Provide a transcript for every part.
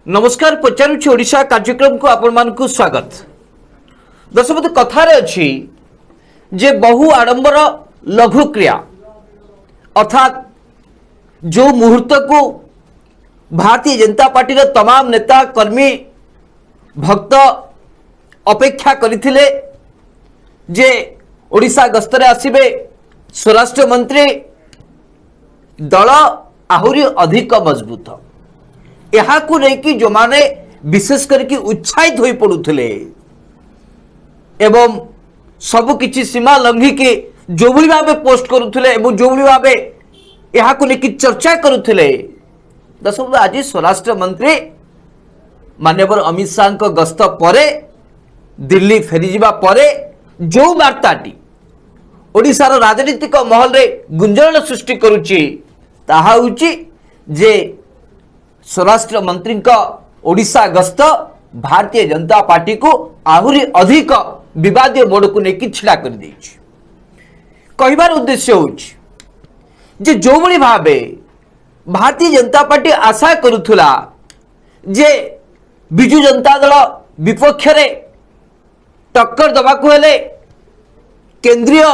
नमस्कार पचारुछि ओडिशा कार्यक्रम को आपण मानकु स्वागत। दर्शक कथार अच्छी जे बहु आडंबर लघु क्रिया अर्थात जो मुहूर्त को भारतीय जनता पार्टी तमाम नेता कर्मी भक्त अपेक्षा करथिले जे ओडिशा गस्तरे आसिबे स्वराष्ट्र मंत्री दल आहुरी अधिक मजबूत यहाँ को लेकिन जो माने विशेष करके उत्साहित हो पड़ुले एवं सबु किछि सीमा लंघिकी जो भाव पोस्ट करुले जो भाव यहाँ को लेकिन चर्चा करुले। दर्शक आज स्वराष्ट्र मंत्री माननीय अमित शाह गस्त पर दिल्ली फेरी जावा परे जो वार्ताटी ओडिशार राजनीतिक महल रे गुंजन सृष्टि करुछि ताहा होछि जे स्वराष्ट्र मंत्री ओडिशा गस्त भारतीय जनता पार्टी को आहुरी अधिक विवादीय मोड़ को लेकिन छिड़ा कर देछि। कहबार उद्देश्य होछि जे जो भली भाबे भारतीय जनता पार्टी आशा करुथुला जे बिजु जनता दल विपक्ष रे टक्कर दबा को हेले केंद्रीय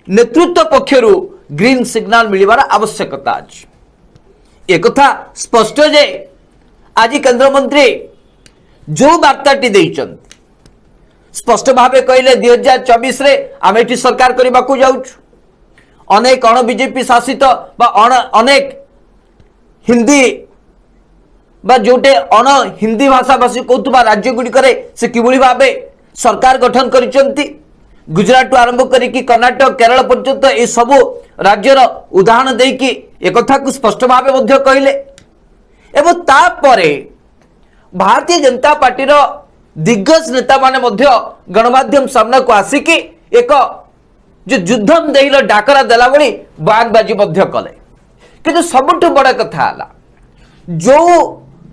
नेतृत्व पक्षरु ग्रीन सिग्नल मिलिबार आवश्यकता अछि। एक कथा स्पष्ट जे आज केंद्र मंत्री जो वार्ताटी देइचंती स्पष्ट भावे कहले 2024 रे आमे एठी सरकार करबा को जाउछु। अनेक अण बीजेपी शासित बा अनेक हिंदी बा जोटे अण हिंदी भाषा भाषी कहतुबा राज्य गुड़िकरे से किभली भावे सरकार गठन करिसंती। गुजरात आरंभ करिकी कर्नाटक केरल पर्यंत ए सबु राज्यर उदाहरण देकी एक कथा को स्पष्ट भावे मध्य कहले एवं तापरे भारतीय जनता पार्टी दिग्गज नेता माने मध्य गणमाध्यम सामना को आसिकी एक जो युद्धम देहिल डाकरा देला बळी बयानबाजी मध्य कले। किंतु सबुठु बड़ कथा हला जो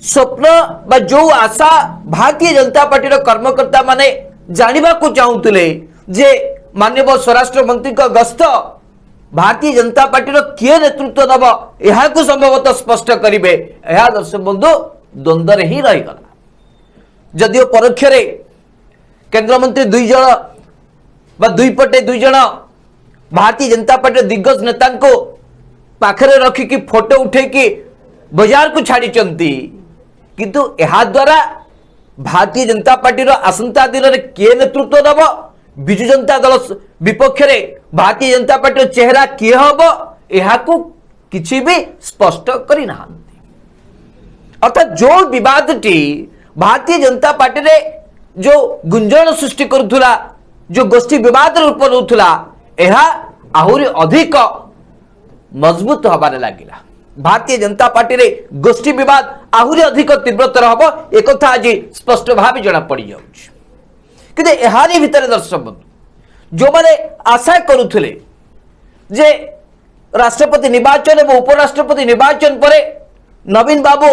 स्वप्न बा जो आशा भारतीय जनता पार्टी कर्मकर्ता माने जानिबा को चाहूतिले जे माननीय स्वराष्ट्र मंत्री गस्त भारतीय जनता पार्टी किए नेतृत्व दब यह संभवतः स्पष्ट करेंगे यह दर्शक बंधु द्वंद्व ही रहीगला। जदियो परोक्ष केंद्र मंत्री दुई जन बा दुई पटे दुई जन भारतीय जनता पार्टी दिग्गज नेता को पाखरे रखिकी फोटो उठेकी बाजार को छाड़ी किंतु यह द्वारा भारतीय जनता पार्टी आसंता दिन में किए नेतृत्व दब विजु जनता दल विपक्ष भारतीय जनता पार्टी चेहरा किए हम यह किसी भी स्पष्ट करना। अर्थात जो विवादटी भारतीय जनता पार्टी रे जो गुंजन सृष्टि करुला जो गोष्ठी विवाद रूप नौला यह आहुरी अधिक मजबूत हबारे लगिला। भारतीय जनता पार्टी रे गोष्ठी विवाद आहुरी अधिक तीव्रतर हम एक आज स्पष्ट भाव जना पड़ जाउछि। कि एहारी भितर दर्शक बंधु जो माने आशा करुले जे राष्ट्रपति निर्वाचन और उपराष्ट्रपति निर्वाचन पर नवीन बाबू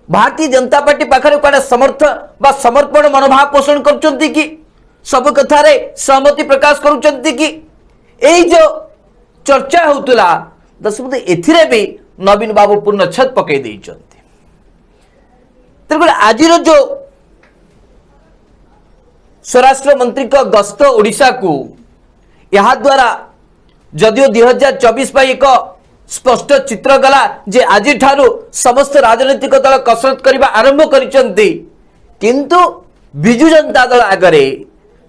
भारतीय जनता पार्टी पाखरे कड़े समर्थ बा समर्पण मनोभाव पोषण करचंती कि सब कथारे सहमति प्रकाश करुचंती कि एई जो चर्चा होतुला दर्शक एथिरे भी नवीन बाबू पूर्ण छत पकई देइचंती। तेरे आज जो स्वराष्ट्र मंत्री का गस्त ओडिशा को यह द्वारा जदियो 2024 पर एक स्पष्ट चित्र गला जे आज ठारू समस्त राजनीतिक दल कसरत करने आरंभ करिसंती किंतु बिजु जनता दल आगरे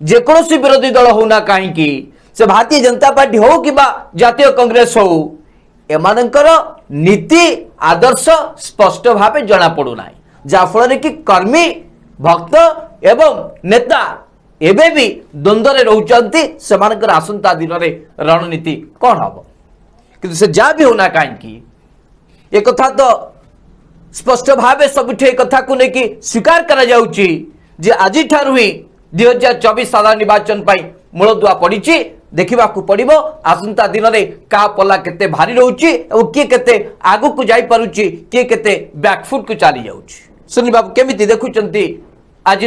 जेकोसी विरोधी दल होना कहीं से भारतीय जनता पार्टी हो कि जातीय कांग्रेस हो एमानकर नीति आदर्श स्पष्ट भाव जना पड़ूना जाफल कि कर्मी भक्त एवं नेता एबे भी द्वंद्व रोचंती सेमानकर आसंता दिन में रणनीति कौन हम किंतु से जा भी होना कहीं एक कथा तो स्पष्ट भाव सबुठे कथा को लेकिन स्वीकार करा जाउची जे आज ठारू ही 2024 साधारण निर्वाचन मूलदुआ पड़ी देखा पड़ो आसंता दिन में का पला केते भारी रोची और किए केते आगु को जाई पारुची किए केते बैकफुट को चली जाउची। सुनी बाबू केमिति देखुचंती आज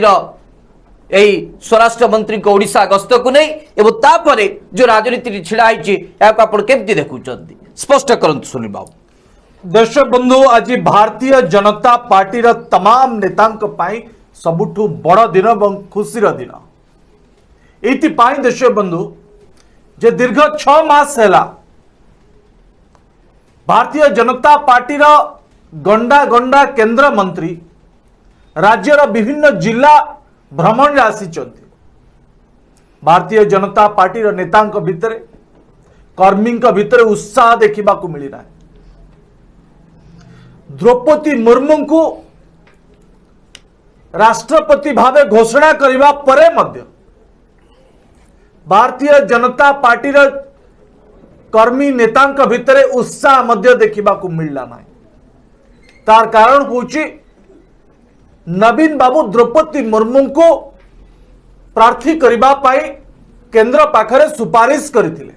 यही स्वराष्ट्र मंत्री को ओडिशा गस्त को नहीं एवं तापरे जो राजनीति छिड़ा होती केमती देखुं स्पष्ट करंतु सुनी बाबू। देश बंधु आज भारतीय जनता पार्टी तमाम नेतांक पाई सबुठु बड़ दिन और खुशीर दिन ये देश बंधु जे दीर्घ 6 मास है भारतीय जनता पार्टी गंडा गंडा केंद्र मंत्री राज्यर विभिन्न जिला भ्रमण आसी भारतीय जनता पार्टी नेतांक भितर कर्मी भितर उत्साह देखा मिलना द्रौपदी मुर्मू को राष्ट्रपति भावे घोषणा करने परे मध्य भारतीय जनता पार्टी कर्मी नेतांक भितर उत्साह मध्य देखा मिलला ना तार कारण होची नवीन बाबू द्रौपदी मुर्मू को प्रार्थी करबा पाई केंद्र पाखरे सुपारिश करथिले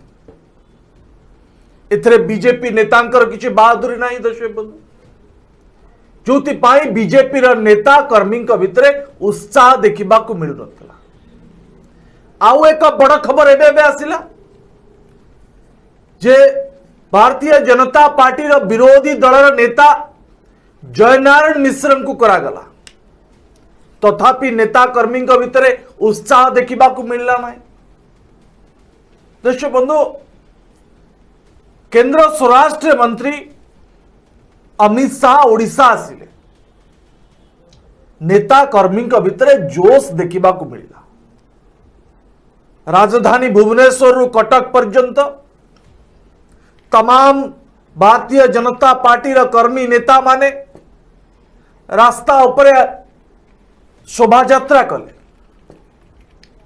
एथरे बीजेपी नेतांकर किछि बहादुरी नाही दर्शक बंधु जोति पाई बीजेपी र नेता कर्मी भितर उत्साह देखा मिल नथिला आउ एक बड़ खबर एबे आसिला जे भारतीय जनता पार्टी र विरोधी दलर नेता जयनारायण मिश्र को करागला तथापि नेता कर्मी भितर उत्साह देखा मिलला ना दर्शक बंधु केंद्र स्वराष्ट्र मंत्री अमित शाह ओडिशा आसिले नेता कर्मी भितर जोश देखा मिलला राजधानी भुवनेश्वर रु कटक पर्यंत तमाम भारतीय जनता पार्टी कर्मी नेता माने रास्ता उपरे शोभा यात्रा कले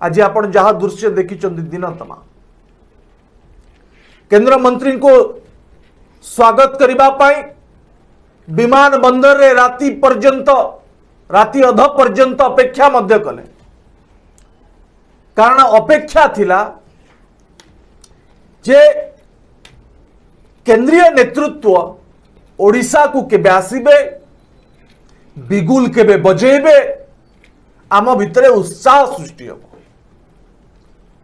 आज आपण जहा दृश्य देखिचंदी दिन तमाम केंद्र मंत्री को स्वागत करबा पाई विमान बंदर रे राति पर्यंत राति अध पर्यंत अपेक्षा मध्य कले कारण अपेक्षा थिला जे केंद्रीय नेतृत्व ओडिशा को केबे आसीबे बिगुल केबे बजेबे आम भितर उत्साह सृष्टि हम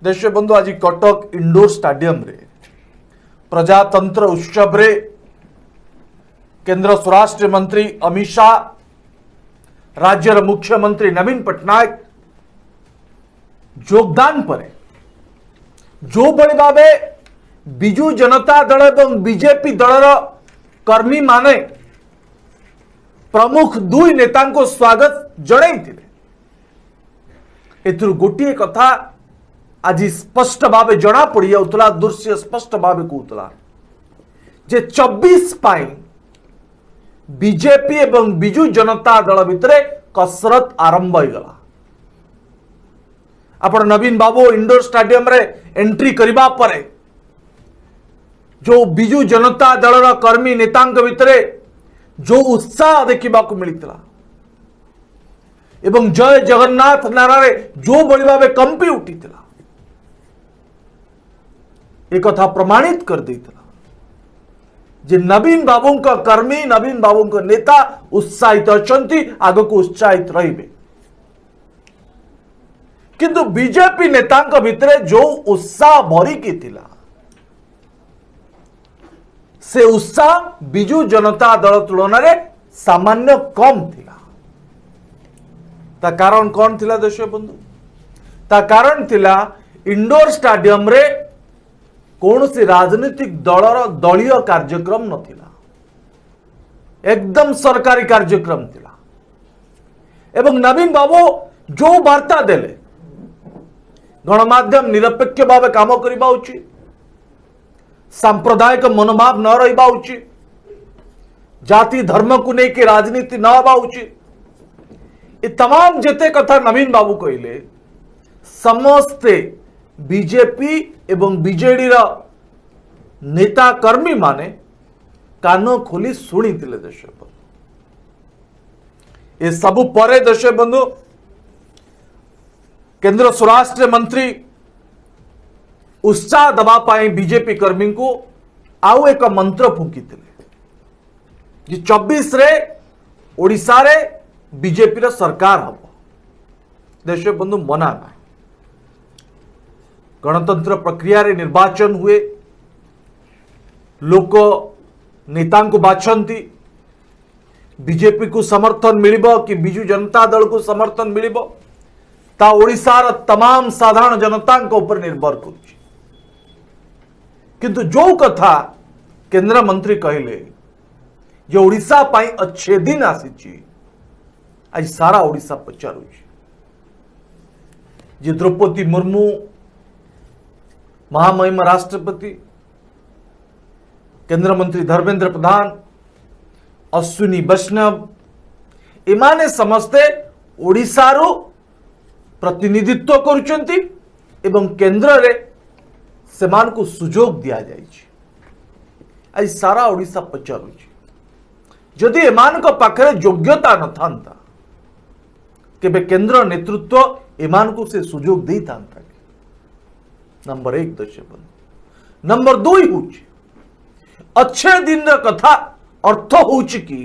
देश बंधु आज कटक इंडोर स्टेडियम रे प्रजातंत्र उत्सव रे केंद्र स्वराष्ट्र मंत्री अमित शाह राज्यर मुख्यमंत्री नवीन पटनायक योगदान पर जो बड़े भावे बिजु जनता दल एवं बीजेपी दलर कर्मी माने प्रमुख दुई नेता को स्वागत जणाई एथुर गोटे कथा आज स्पष्ट भाव जना पड़ जाऊला दृश्य स्पष्ट भाव कहूला जे 24 पाई बीजेपी एवं बिजु जनता दल भितर कसरत आरंभ हो गला आपण नवीन बाबू इंडोर स्टेडियम रे एंट्री करबा परे जो बिजु जनता दलर कर्मी नेतांक भितर जो उत्साह देखा मिलता एवं जय जगन्नाथ नारे जो बड़ी भाव कंपी उठी एक कथा प्रमाणित कर देता जे नवीन बाबू का कर्मी नवीन बाबू का नेता उत्साहित अछंती आग को उत्साहित रहिबे किंतु बीजेपी नेतांक भितर जो उत्साह भरिकी थिला से उत्साह बिजु जनता दल तुलन में सामान्य कम थिला ता कारण कौन थिला दर्शक बंधु ता कारण थिला इंडोर स्टेडियम रे कौन सी राजनीतिक दलर दलीय कार्यक्रम नथिला एकदम सरकारी कार्यक्रम थिला एवं नवीन बाबू जो वार्ता देले गणमाध्यम निरपेक्ष भाव काम करबा उचित सांप्रदायिक मनोभाव न रहा उचित जाति धर्म को लेकर राजनीति न हवा उचित ये तमाम जेते कथा नवीन बाबू कहले समस्ते बीजेपी एवं बीजेडी नेता कर्मी माने कान खोली शुणी दर्शक बंधु ये सबु परे दर्शक बंधु केंद्र स्वराष्ट्र मंत्री उत्साह दबा पाई बीजेपी कर्मी को आउ एक मंत्र फुंकी 24 रे ओडिशा रे बीजेपी रा सरकार हम देश बंधु मना ना गणतंत्र प्रक्रिया रे निर्वाचन हुए लोक नेता को बाछंती बीजेपी को समर्थन मिलिबो कि बिजू जनता दल को समर्थन मिलिबो ता ओडिशार तमाम साधारण जनता ऊपर निर्भर करुछि। किंतु जो कथा केंद्र मंत्री कहले जे ओडिशा पाई अच्छे दिन आसी आज सारा ओडिशा पचारू जे द्रौपदी मुर्मू महामहिम राष्ट्रपति केंद्र मंत्री धर्मेंद्र प्रधान अश्विनी वैष्णव एमाने समस्ते ओडिशारू प्रतिनिधित्व करुचंती एवं केंद्र रे सेमान को सुजोग दिया जाइछि। आज सारा ओडिशा पचारुछि जदि एमान को पाखरे योग्यता न थांता केबे केंद्र नेतृत्व एमान को से सुजोग दे थांता। नंबर 1 दर्शक बंधु। नंबर 2 होछि अच्छे दिन र कथा अर्थ होछि कि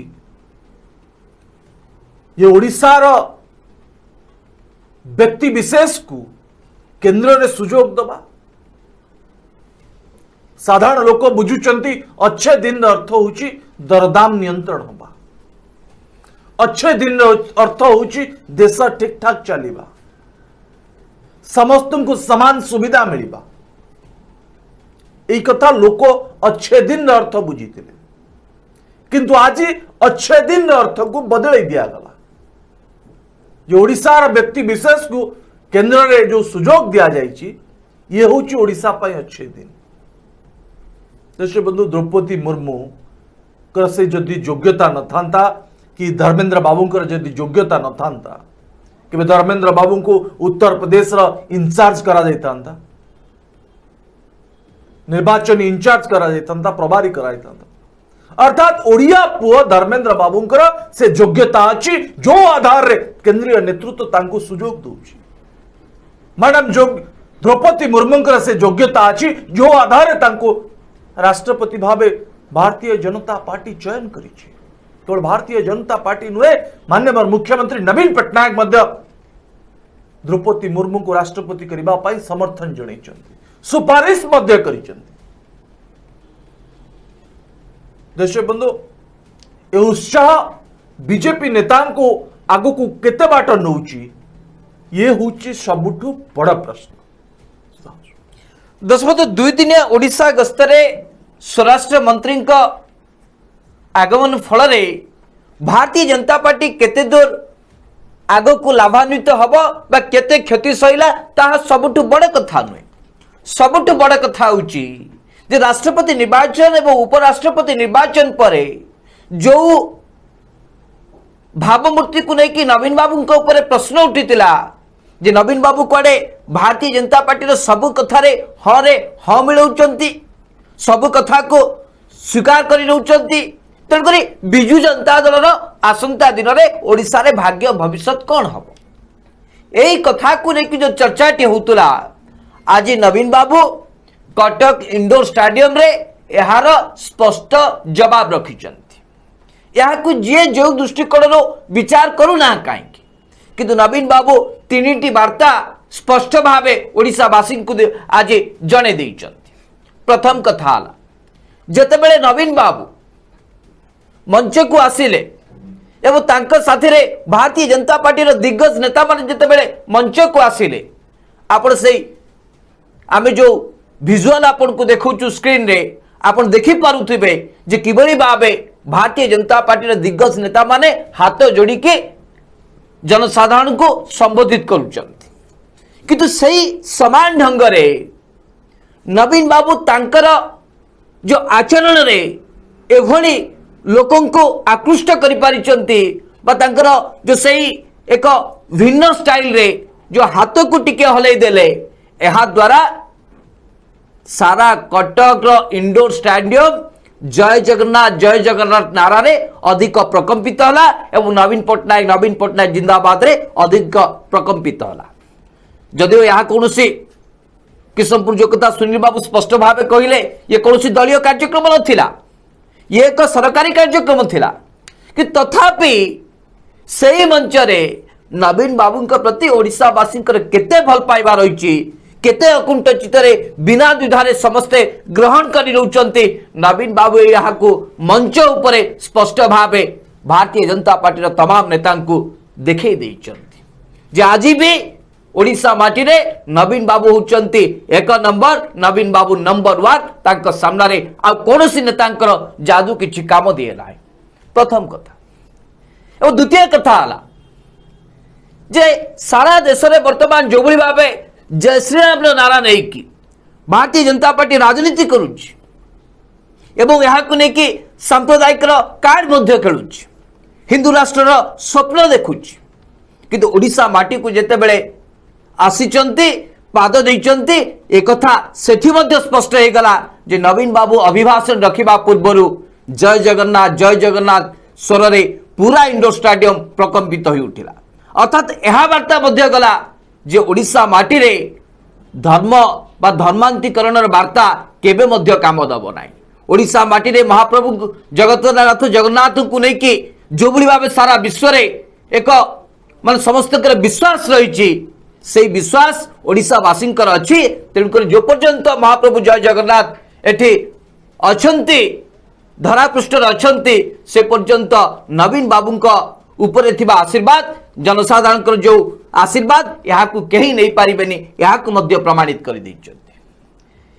ये ओडिशार व्यक्ति विशेष को केंद्र रे सुजोग दबा साधारण लोक बुझुचंती अच्छे दिन अर्थ होछि दरदाम नियंत्रण होबा। अच्छे दिन अर्थ होछि देश ठीक ठाक चलिबा समस्त को समान सुविधा मिलिबा। एई कथा लोक अच्छे दिन अर्थ बुझीतिले किंतु आज अच्छे दिन अर्थ को बदलै दिया गला। जो ओडिशार व्यक्ति विशेष को केंद्र रे जो सुजोग दिया जाइछि ये होछि ओडिशा पाई अच्छे दिन। दर्शक बंधु द्रौपदी मुर्मू कर से जदि योग्यता न थांता कि धर्मेंद्र बाबू कर जदि योग्यता न थांता कि धर्मेंद्र बाबू को उत्तर प्रदेश रा इंचार्ज करा जाइतांता निर्वाचन इंचार्ज करा जाइतांता प्रभारी करा जाइतांता। अर्थात ओडिया पुओ धर्मेंद्र बाबू से योग्यता अच्छी जो आधार रे केंद्रीय नेतृत्व तांको सुजोग दउछि। मैडम जो द्रौपदी मुर्मू से योग्यता अच्छी जो आधार रे तांको राष्ट्रपति भावे भारतीय जनता पार्टी चयन करिछि। केवल भारतीय जनता पार्टी नुहे माननीय मुख्यमंत्री नवीन पट्टनायक मध्य द्रौपदी मुर्मू को राष्ट्रपति करबा पाई समर्थन जणैछन्ति सुपारिश मध्य करिछन्ति। दर्शक बंधु ए उत्साह बीजेपी नेता को आगु को केते बाट नउछि ये होछि सबुठु बड़ प्रश्न। दशमत 2 दिनिया ओडिशा गस्तरे स्वराष्ट्र मंत्री आगमन फल भारतीय जनता पार्टी केते दूर आग को लाभान्वित हम बा केते क्षति सहिला ताहा सबुठु बड़ कथा नुहे। सबुठु बड़ कथा होछि जे राष्ट्रपति निर्वाचन एवं उपराष्ट्रपति निर्वाचन पर जो भावमूर्ति को लेकिन नवीन बाबू के ऊपर प्रश्न उठीला जे नवीन बाबू कड़े भारतीय जनता पार्टी सबु कथारे हाँ रे हाँ मिलाउचंती सबु कथा को स्वीकार कर नउचंती। तेणुक बिजू जनता दल आसंता दिन में ओडिशा रे भाग्य भविष्य कौन हम यही कथा को लेकिन जो चर्चाटी होतला आज नवीन बाबू कटक इंडोर स्टेडियम रे यार स्पष्ट जवाब रखिछंती। याकु जे जो दृष्टिकोण विचार करूना कहीं किंतु नवीन बाबू 3टी वार्ता स्पष्ट भावे ओडिशावासी को आज जणे देइछंती। प्रथम कथा हला जेतेबेले नवीन बाबू मंच को आसिले एवं तांका साथी रे भारतीय जनता पार्टी रो दिग्गज नेता माने जेतेबेले मंच को आसिले आपण सेई आमे जो विजुअल आपन को देखौछु स्क्रीन रे आपन देखि पारुथिबे जे किबरी भाबे भारतीय जनता पार्टी रो दिग्गज नेता माने हाथ जोड़ी के जनसाधारण को संबोधित करूचंती किंतु सही समान ढंग रे नवीन बाबू तांकर जो आचरण रे एभली लोकों को आकृष्ट करि पारिचंती बा तांकर जो सही एक भिन्न स्टाइल रे जो हाथ को टिके हलै देले एहा द्वारा सारा कटक रो इंडोर स्टेडियम जय जगन्नाथ नारा रे अधिक प्रकंपित होला एवं नवीन पट्टनायक जिंदाबाद रे अधिक प्रकंपित होला। जदिओ यहाँ कौनसी किशनपुर जो कथा सुनील बाबू स्पष्ट भाव कहले ये कौन दलीय कार्यक्रम नथिला ये एक सरकारी कार्यक्रम थिला कि तथापि सही मंच रे नवीन बाबू प्रति ओडिशावासी केते भल पाइबा रही केते अकुंठ चित्तरे बिना द्विधारे समस्ते ग्रहण कर नवीन बाबू यहाँ मंच उपरे स्पष्ट भावे भारतीय जनता पार्टी तमाम नेता देखई देइचंती जे आज भी ओडिशा माटी रे नवीन बाबू होचंती एक नंबर नवीन बाबू नंबर 1 तांको सामना रे आ कोनोसी नेतांकर जादू किछि काम दिए ना प्रथम कथा और द्वितीय कथा हला जे सारा देश रे वर्तमान जो भली भाबे जय श्री राम नारा नहीं कि भारतीय जनता पार्टी राजनीति करुछि एवं यहाँ को लेकिन सांप्रदायिक कार्ड मध्य खेलुछि हिंदू राष्ट्र स्वप्न देखुछि किंतु ओडिशा माटी को जेते बेले आसीचंती पाद देइचंती एक कथा सेठी मध्य स्पष्ट हो गला जे नवीन बाबू अभिभाषण रखिबा पूर्वरु जय जगन्नाथ स्वर रे पूरा इंडोर स्टेडियम प्रकंपित हो उठिला अर्थात यह वार्ता मध्य गला जे ओडिशा माटी रे धर्म बा धर्मांतरीकरण वार्ता केबे मध्य काम दब नाही ओडिशा माटी रे महाप्रभु जगन्नाथ जगन्नाथ को लेकिन जो भली भाव सारा विश्व रे एक मान समस्त विश्वास रही से विश्वास ओडिशावासी अच्छी तेणुक जो पर्यंत महाप्रभु जय जगन्नाथ एठी अछंती धरापृष्ठ अछंती से पर्यंत नवीन बाबू उपरे थिबा आशीर्वाद जनसाधारण जो आशीर्वाद यहाँ कहीं नहीं पारिबेनी यहाँ मध्य प्रमाणित कर देइछन्ती।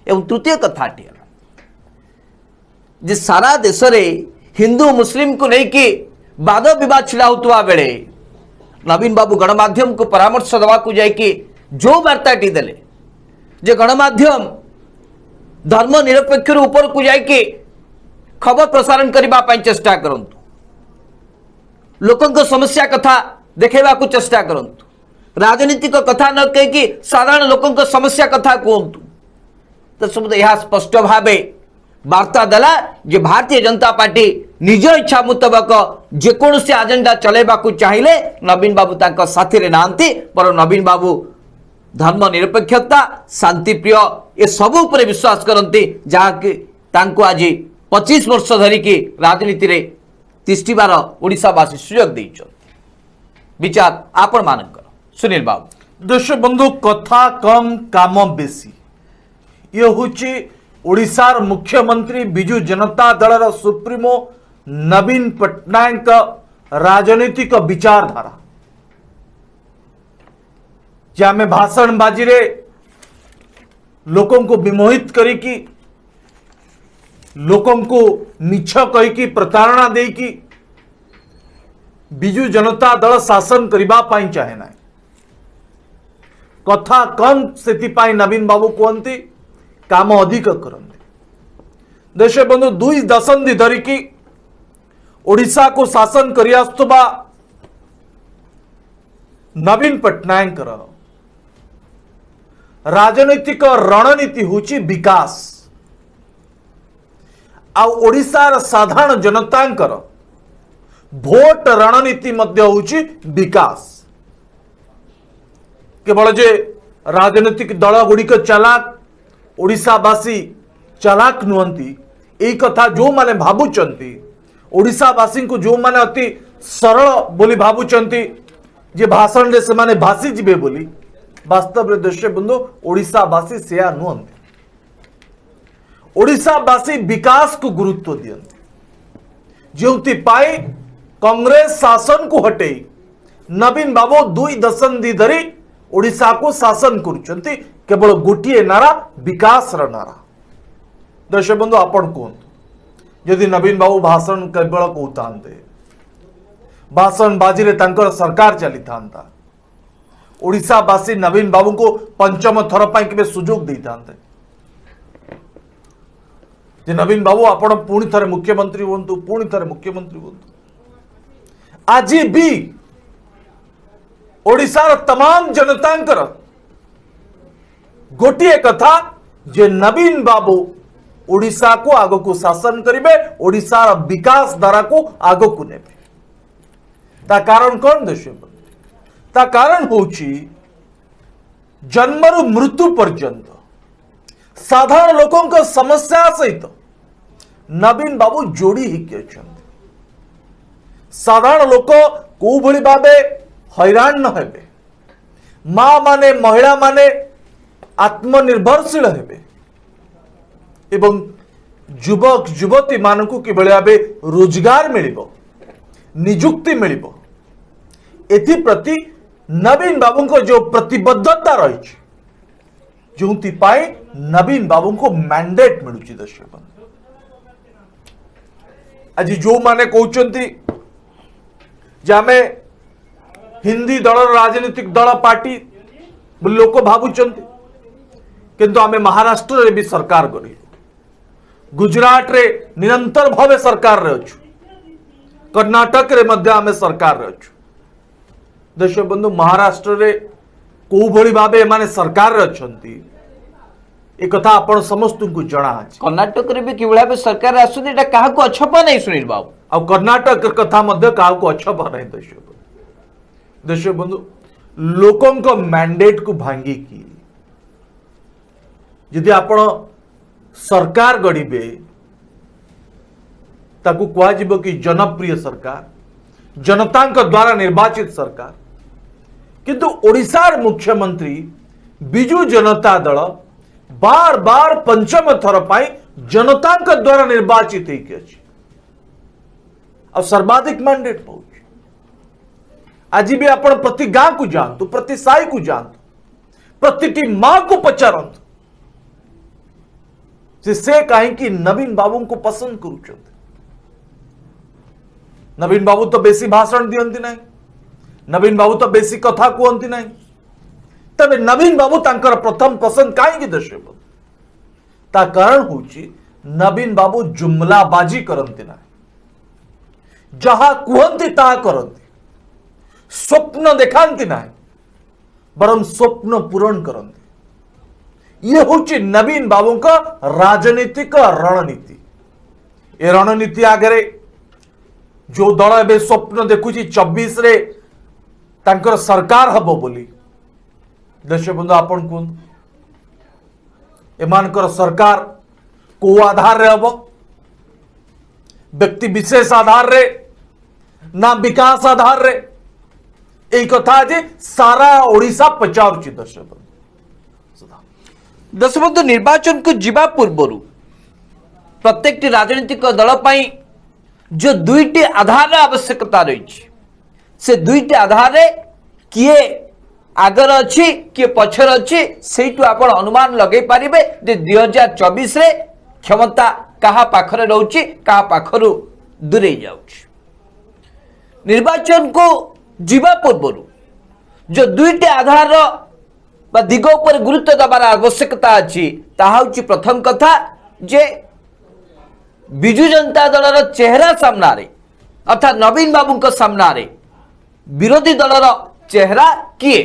एवं तृतीय कथाटी जे सारा देश रे हिंदू मुस्लिम को लेकिन वाद विवाद छिड़ा होता बेले नवीन बाबू गणमाध्यम को परामर्श दवा को जाकि जो वार्ताटी देले जे गणमाध्यम धर्म निरपेक्ष ऊपर को जाकि खबर प्रसारण करने चेष्टा करंतु लोकों समस्या कथा देखा चेष्टा करंतु राजनीतिक कथा न कहीकि साधारण लोकों समस्या कथा कहतु तो सब यह स्पष्ट भावे वार्ता देला जे भारतीय जनता पार्टी निज इच्छा मुताबक जेकोसी एजेंडा चलेबा को चाहिए नवीन बाबू तांको साथी रे नांती पर नवीन बाबू धर्म निरपेक्षता शांति प्रिय ए सब उपरे विश्वास करती जहाँकि तांको आज 25 वर्ष धरिकी राजनीति रे तिष्टिबार ओडिशावासी सुयोग देइछन विचार आपण मानकर सुनील बाबू। दर्शक बंधु कथा कम काम बेसी ये होची ओडिशार मुख्यमंत्री बिजू जनता दलर सुप्रीमो नवीन पट्टनायक राजनीतिक विचारधारा जहाँ भाषण बाजी रे लोकों को विमोहित करिकी लोकों को मिछ कहीकि प्रतारणा देकी बिजू जनता दल शासन करिबा पाई चाहे ना कथा कम से नवीन बाबू कहते काम अधिक करते देश बंधु 2 दशंधि धरिकी ओडिशा को शासन करि आस्तुबा नवीन पट्टनायक राजनैतिक रणनीति होची विकास आ ओडिशार साधारण जनतांकर भोट रणनीति मध्य होची विकास केवल जे राजनीतिक दल गुड़िक चालाक ओडिशावासी चालाक नुहंती एई कथा जो माने भाबुचंती ओडिशावासी को जो माने अति सरल बोली भाबुचंती जे भाषण रे से माने भासी जिबे बोली वास्तव रे दर्शक बंधु ओडिशावासी सेया नुहंती ओडिशावासी विकास को गुरुत्व दियंती जोंति पाई कांग्रेस शासन को हटे नवीन बाबू 2 दशंधि धरी ओडिशा को शासन करुचंती केवल गोटे नारा विकास र नारा दर्शक बंधु आपण कहतु यदि नवीन बाबू भाषण केवल कहते भाषण बाजी रे तांकर सरकार चली था ओडिशावासी नवीन बाबू को पंचम थर पर सुजोग दे था नवीन बाबू आपण पुणी थे मुख्यमंत्री हूँ पुणी थे मुख्यमंत्री हूँ आज भी ओडिशार तमाम जनतांकर गोटे कथा जे नवीन बाबू ओडिशा को आग को शासन करेंगे ओडिशार विकास धारा को आग को नेबे ता कारण कौन देश ता कारण होची जन्मरु मृत्यु पर्यंत साधारण लोकों को समस्या सहित नवीन बाबू जोड़ी ही साधारण लोक को भावे हैरान न हेबे माँ माने महिला माने आत्मनिर्भरशील हेबे एवं युवक युवती मानकु किभଳି भाबे रोजगार मिलिबो निजुक्ति मिलिबो एथि प्रति नवीन बाबू को जो प्रतिबद्धता रही जो नवीन बाबू को मैंडेट मिलूँ दर्शक आज जो माने कहते आम हिंदी दल राजनीतिक दल पार्टी लोक भावुं किंतु आम महाराष्ट्र रे भी सरकार करी गुजरात रे निरंतर भावे सरकार रे अच्छु कर्नाटक रे मध्य आम सरकार रे अच्छु दर्शक बंधु महाराष्ट्र रे को भली भावे माने सरकार रे अछंती एक कथा आपण समस्त को जणा अछि कर्नाटक रे भी किभଳି भाबे सरकार आसुनी एटा काहा को अछपा नै सुनील बाबू आ कर्नाटक कथा मध्य काहा को अछपा नै दर्शक बंधु लोकों को मैंडेट को भांगी की यदि आपण सरकार गढ़िबे ताकू कुआ जिवो कि जनप्रिय सरकार जनता द्वारा निर्वाचित सरकार किंतु ओडिशार मुख्यमंत्री बिजू जनता दल बार बार पंचम थर पाई जनता द्वारा निर्वाचित और सर्वाधिक मैंडेट पाऊँ आज भी आप प्रति गांव को जानतु प्रति साई को जानतु प्रति मां को पचारतु से कहीं नवीन बाबू को पसंद करुँच नवीन बाबू तो बेसी भाषण दियंती नहीं नवीन बाबू तो बेसी कथा कहती नहीं तबे नवीन बाबू तांकर प्रथम पसंद कहीं दर्शक ता कारण होची नवीन बाबू जुमलाबाजी करती ना जहा कहती ता करती स्वप्न देखांती ना बरम स्वप्न पूरण करती ये होची नवीन बाबू का राजनीतिक रणनीति ए रणनीति आगे जो दल ए स्वप्न देखुची 24 रे तांकर सरकार हबो बोली दर्शक बंधु आपण कहूँ एमानकर सरकार को आधार रे हबो व्यक्ति विशेष आधार रे ना विकास आधार रे एई कथा जे सारा ओडिशा पचारुची दर्शक बंधु निर्वाचन को जीवा पूर्व प्रत्येक राजनीतिक दल पाई जो दुईटी आधार आवश्यकता रही से दुईटी आधार किए आगर अच्छी किए पछर अच्छी से आप अनुमान लगे पारे जे 2024 रे क्षमता कहा पाखरे रोची कहा पाखरु दूरे जाउची निर्वाचन को जीवा पूर्व जो दुईटी आधार बा दिग उपर गुरुत्व दबार आवश्यकता अच्छी ताहा प्रथम कथा जे बिजु जनता दलर चेहरा सामना रे अर्थात नवीन बाबू सामना रे विरोधी दलर चेहरा किए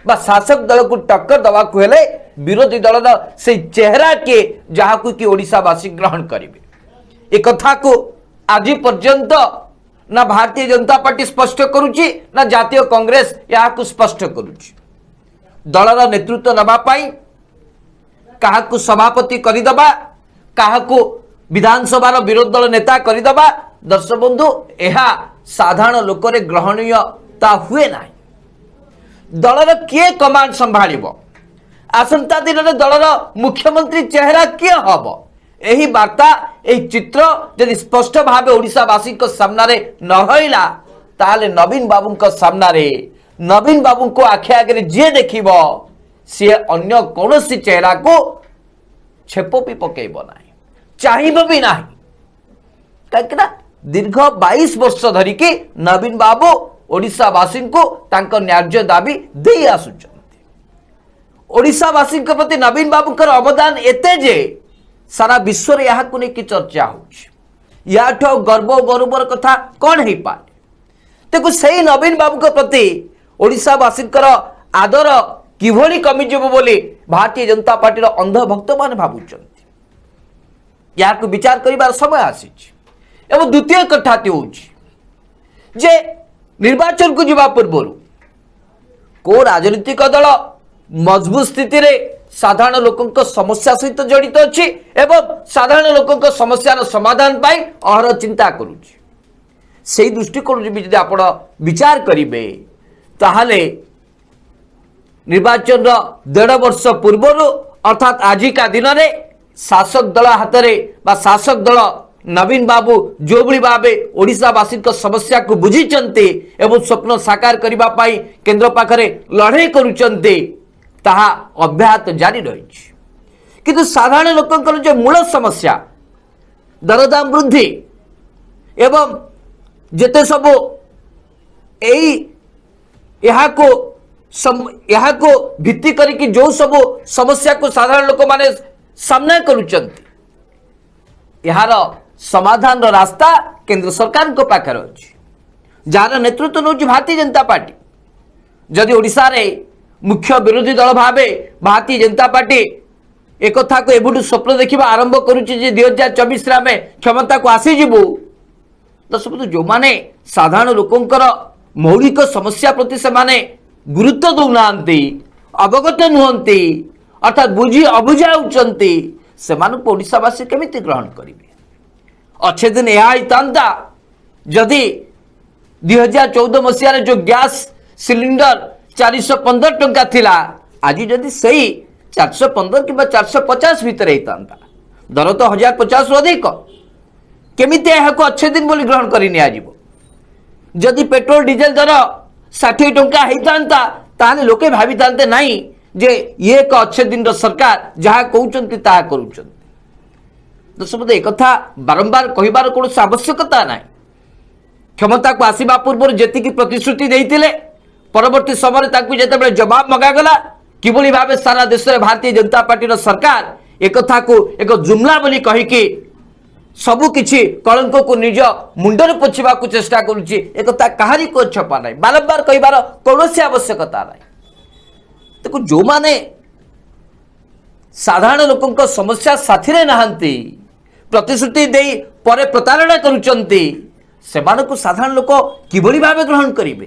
बा शासक दल को टक्कर दवा को हेले विरोधी दलर से चेहरा किए जहा को कि ओडिशावासी ग्रहण करेंगे एक कथा को आज पर्यंत ना भारतीय जनता पार्टी स्पष्ट करुची ना जातीय कांग्रेस या स्पष्ट करुची दलर नेतृत्व नबा पाई कहा को सभापति करदबा कहा को विधानसभा विरोधी दल नेता करदबा दर्शक बंधु यह साधारण लोकरे ग्रहणीयता हुए ना दलर किए कमांड संभाल आसंता दिन में दलर मुख्यमंत्री चेहरा किए हम यही वार्ता यही चित्र यदि स्पष्ट भाव ओडिशावासी सामने न रहा ताले नवीन बाबू सामना नवीन बाबू को आखि आगे जी देख सी अन्य कौन चेहरा को छेप भी पकेब ना चाहिए भी ना कहीं दीर्घ 22 वर्ष धरिकी नवीन बाबू ओडिशावासी को तांकर न्याय्य दाबी दे आसुचंती ओडिशावासी प्रति नवीन बाबू अवदान एते जे सारा विश्व में यहाँ नहीं चर्चा हो गर्व गौरवर कथा कौन हो पाए देखो सही नवीन बाबू प्रति ओडिशावासी आदर किभली कमिजिब बोली भारतीय जनता पार्टी अंध भक्त मान भावुंट यहाँ को विचार कर समय आसी एवं द्वितीय कथाटी हूँ जे निर्वाचन को जीवा पूर्व को राजनीतिक दल मजबूत स्थिति रे साधारण लोकों समस्या सहित जड़ित अच्छी एवं साधारण लोकों समस्या समाधान पाई अहर चिंता करुच्ची से दृष्टिकोण भी आप विचार करेंगे ताहले निर्वाचन 1.5 वर्ष पूर्वर अर्थात आजिका दिन में शासक दल हाथ में शासक दल नवीन बाबू जो भली भाव ओडिशावासी समस्या को बुझीचंती एवं स्वप्न साकार करने केंद्र पाखरे लड़ाई करुचंती ताहा अब्याहत जारी रही किंतु साधारण लोकंकर जो मूल समस्या दरदाम वृद्धि एवं जेते सब यहाँ को भित्ति करके जो सब समस्या को साधारण लोक माने सामना करुचंती यार समाधान रास्ता केंद्र सरकार को पाखे अच्छी जार नेतृत्व नौ भारतीय जनता पार्टी जदि ओडिशा रे मुख्य विरोधी दल भाव भारतीय जनता पार्टी एक कथा को एबुठु स्वप्न देखा आरंभ करुच्ची 2024 आम क्षमता को आसीजु तो सब जो माने साधारण लोकंकर मौलिक समस्या प्रति से माने गुरुत्व दौना अवगत नुहति अर्थात बुझी अबुझा होती से ओडिशावासी केमिति ग्रहण करेंगे अच्छे दिन यह जदि 2014 मसीह जो गैस सिलिंडर 415 टंका थिला आज जदि सही 415 कि 450 भितर होता दर तो 1050 रु अधिक केमिति अच्छे दिन बोली ग्रहण कर जदि पेट्रोल डीजेल दर 60 टंका होता ताने लोके भावी था नहीं जे ये एक अच्छे दिन सरकार जहाँ कहते करुँच दर्शक एक कथा बारंबार कहबार कौन आवश्यकता ना क्षमता को आसवा पूर्व जी प्रतिश्रुति देते परवर्ती समय जिते जवाब मगागला किभली भाव सारा देश में भारतीय जनता पार्टी सरकार एक कथा को एक जुमला बोली कहीकि सबु किछि कलंक को निज मुंडर पोछिबा को चेष्टा करुच्ची एक कथा कहारी को छपा ना बारंबार कहबार कौन आवश्यकता ना देखो जो माने साधारण लोकों समस्या साथी नहांती प्रतिश्रुति दे परे प्रतारणा करुचंती सेमानकु साधारण लोक किभली भावे ग्रहण करिवे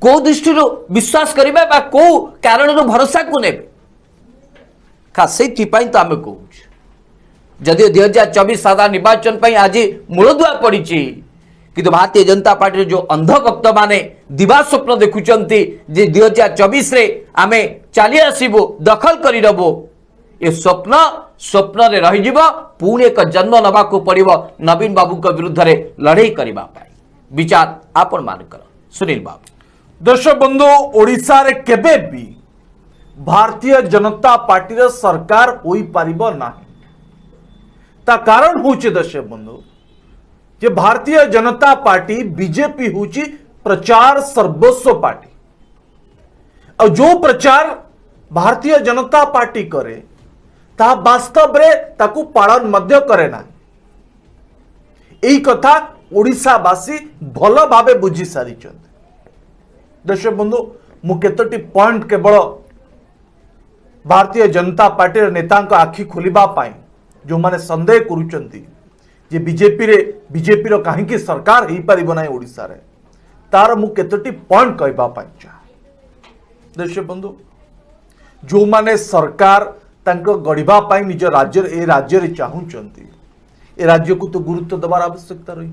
को दृष्टि विश्वास करिवे बा को कारण भरोसा को नेबे खास से तो आम कहूँ जदिव 2024 साधारण निर्वाचन पर आज मूलदुआ पड़ी किंतु भारतीय जनता पार्टी जो अंधभक्त माने दिवा स्वप्न देखुंट 2024 रे आमे चली आसबू दखल करबू ये स्वप्न स्वप्न रे रही पुणी एक जन्म नवा को पड़ो नवीन बाबू विरुद्ध रे लड़ाई करने विचार आपण मानकर सुनील बाबू। दर्शक बंधु ओडिशा रे केबे भी भारतीय जनता पार्टी रे सरकार होई पारिबो नाही ता कारण होचे दर्शक बंधु जे भारतीय जनता पार्टी बीजेपी होची प्रचार सर्वस्व पार्टी और जो प्रचार भारतीय जनता पार्टी करे ता वास्तव रे ताकू पालन मध्य करे ना एई कथा ओडिशावासी भल भावे बुझी सारी दर्शक बंधु मु केतोटी पॉइंट केवल भारतीय जनता पार्टी नेता आखि खोलिबा पाई जो माने संदेह करुचंती जे बीजेपी रो कहीं सरकार हो पारिबो नाही ओडिशा रे तार मु केतोटी पॉइंट कहबा पाई चाहे दर्शक बंधु जो माने सरकार तांको गढ़िबा पाई निज राज्य ए राज्य रे चाहुचंती ए राज्य को तो गुरुत्व देवार आवश्यकता रही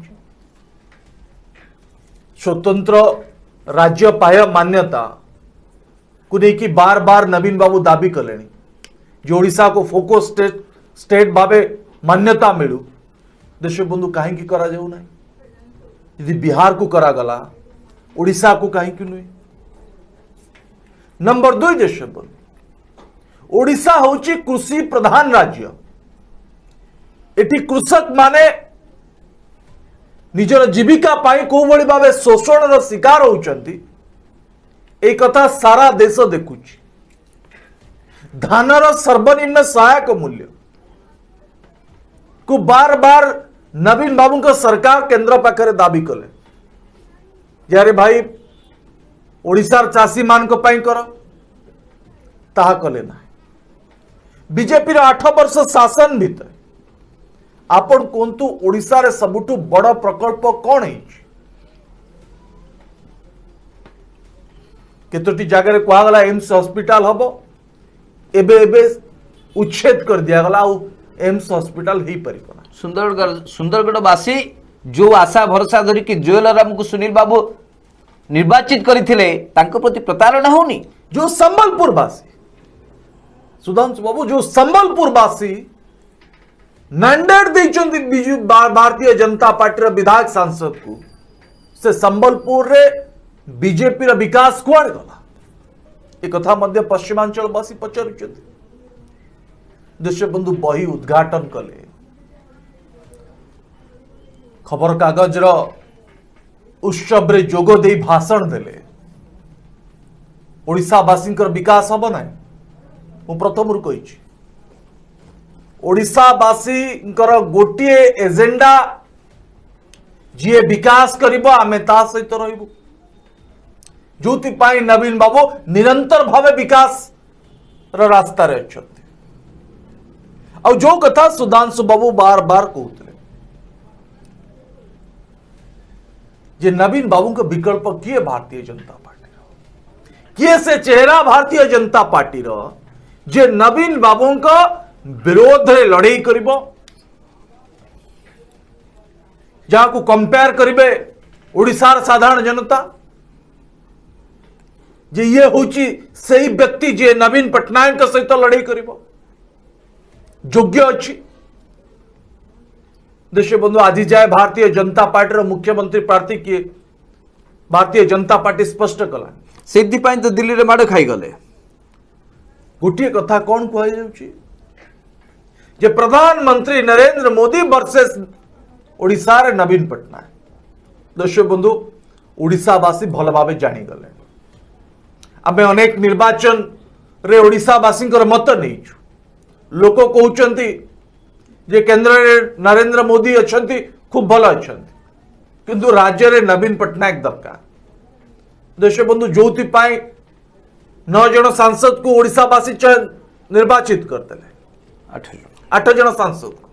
स्वतंत्र राज्य पाय मान्यता को लेकिन बार बार नवीन बाबू दाबी कले जो ओडिशा को फोकस स्टेट भावे मान्यता मिलू दर्शक बंधु कहीं करा जाऊ ना यदि बिहार को करागला ओडिशा को कहीं नुहे नंबर 2 दर्शक बंधु ओडिशा होची कृषि प्रधान राज्य एटी कृषक माने निजर जीविका पाई को बड़ी भावे शोषण रो शिकार होउचंती एक कथा सारा देश देखुची धानर सर्वनिम्न सहायक मूल्य को बार बार नवीन बाबू को सरकार केंद्र पाखरे दाबी कले यारे भाई ओडिशार चाषी मान को पाई कर ताहा कले ना बीजेपी 8 वर्ष शासन भीतर आपण कोंतु ओडिशा रे सबुठु बड़ प्रकल्प कौन है केतोटी जगह कहगला एम्स हॉस्पिटल हम एबे एबे उच्छेद कर दिया गला एम्स हॉस्पिटल ही परिकना सुंदरगढ़वासी जो आशा भरोसा धरिकी जुएल राम को सुनील बाबू निर्वाचित करथिले तांको प्रति प्रतारणा होनी जो संबलपुर वासी सुधांशु बाबू जो संबलपुर वासी मैंडेट देइचंती बिजू भारतीय जनता पार्टी विधायक सांसद को से संबलपुर रे बीजेपी विकास कुआड़ गला एक कथा मध्य पश्चिमांचल वासी पचारुचंती देश बंधु बही उद्घाटन कले खबर कागज उत्सव रे जोग दे भाषण देले ओडिशावासी विकास हम ना मु प्रथम कही ओडिशावासी गोटे एजेंडा जी विकास करिबो आमे ता सहित रहिबो जोति पाई नवीन बाबू निरंतर भावे विकास रास्ता रे अछंती आ जो कथा सुधांशु बाबू बार बार कहते जे नवीन बाबू का विकल्प किए भारतीय जनता पार्टी किए से चेहरा भारतीय जनता पार्टी जे नवीन बाबू का विरोध रे लड़ाई करिबो जहां को कंपेयर करिबे ओडिशार साधारण जनता जे ये होची सही व्यक्ति जे नवीन पटनायक के सहित लड़ाई करिबो योग्य अच्छी देश बंधु आज जाए भारतीय जनता पार्टी मुख्यमंत्री प्रार्थी किए भारतीय जनता पार्टी स्पष्ट कला से तो दिल्ली रे माड़ खाई गले गोटे कथा कौन कह जे प्रधानमंत्री नरेंद्र मोदी वर्सेस ओडिशा रे नवीन पटनायक देश बंधु ओडिशावासी भल भाव जानीगले आम अनेक निर्वाचन रे ओडिशावासी मत नहीं लोक कहते जे केंद्र रे नरेंद्र मोदी अच्छंती खूब भल अच्छंती किंतु राज्य रे नवीन पटनायक दरकार देश बंधु जोति पाई 9 जन सांसद को ओडिशावासी निर्वाचित करते 8 जन सांसद को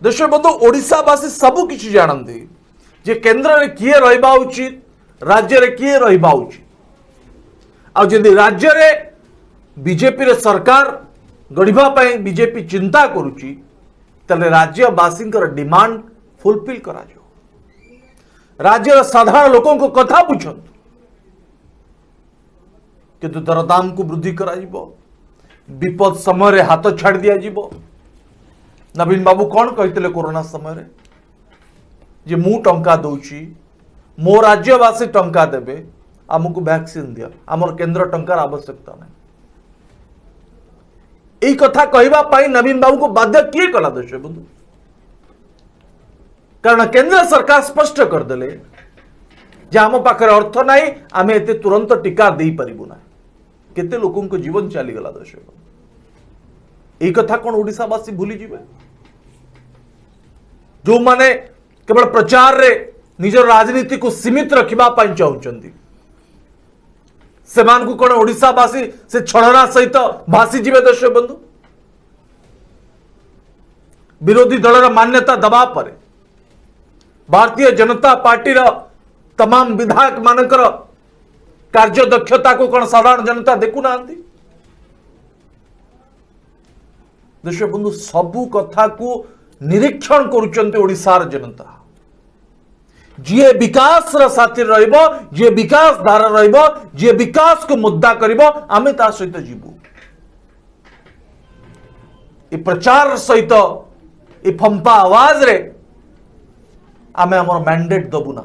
देश बंधु ओडिशावासी सबु किछि जानନ୍ତି जे केंद्र रे किए रहिबा उचित राज्य रे किए रहिबा उचित आ जदि राज्य रे बीजेपी रे सरकार गढ़िबा पई बीजेपी चिंता करूची तले राज्यवासी डिमांड फुलफिल करा जो राज्य साधारण लोकों को कथा बुझंतु किंतु दरदाम को वृद्धि करा जिवो विपद समय रे हाथ छाड़ दिया जिवो नवीन बाबू कौन कहते कोरोना समय रे जे मु टंका दउची मो राज्यवासी टंका देबे आमको वैक्सीन दिया आमर केंद्र टंकार आवश्यकता नहीं यही कथा कहवा पाई नवीन बाबू को बाध्य किए कला देश बंधु कारण केंद्र सरकार स्पष्ट करदे जे आम पाखे अर्थ नहीं आम एते तुरंत टीका दे पारिबु ना केते लोकों को जीवन चली गला देश यही कथा कौन ओडिशावासी भूली जिवे जो माने केवल प्रचार रे निजर राजनीति को सीमित रखिबा पाई चाहुचंदी सेमान को कौन ओडिशावासी से छलना सहित भासी जीवे देश बंधु विरोधी दल मान्यता दबा पर भारतीय जनता पार्टी तमाम विधायक मानकर कार्य दक्षता को कौन साधारण जनता देखु ना देश बंधु सबू कथा को निरीक्षण करुचंती ओडिशार जनता जी विकास साथी रहिबो जी विकास धारा रहिबो जी विकास को मुद्दा करिबो आमे ता सहित जीवु ए प्रचार सहित ए फंपा आवाज रे आमे हमर मैंडेट दबु ना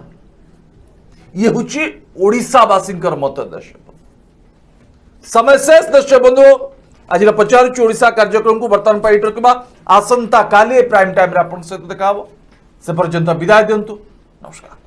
ये हुची ओडिशावासी मत देश समय शेष देश बंधु आज पचार ओडिशा कार्यक्रम को बर्तमान पर रखा आसंता काली प्राइम टाइम रे आपन सहित देखा से पर्यंत विदाय दिंतु नमस्कार।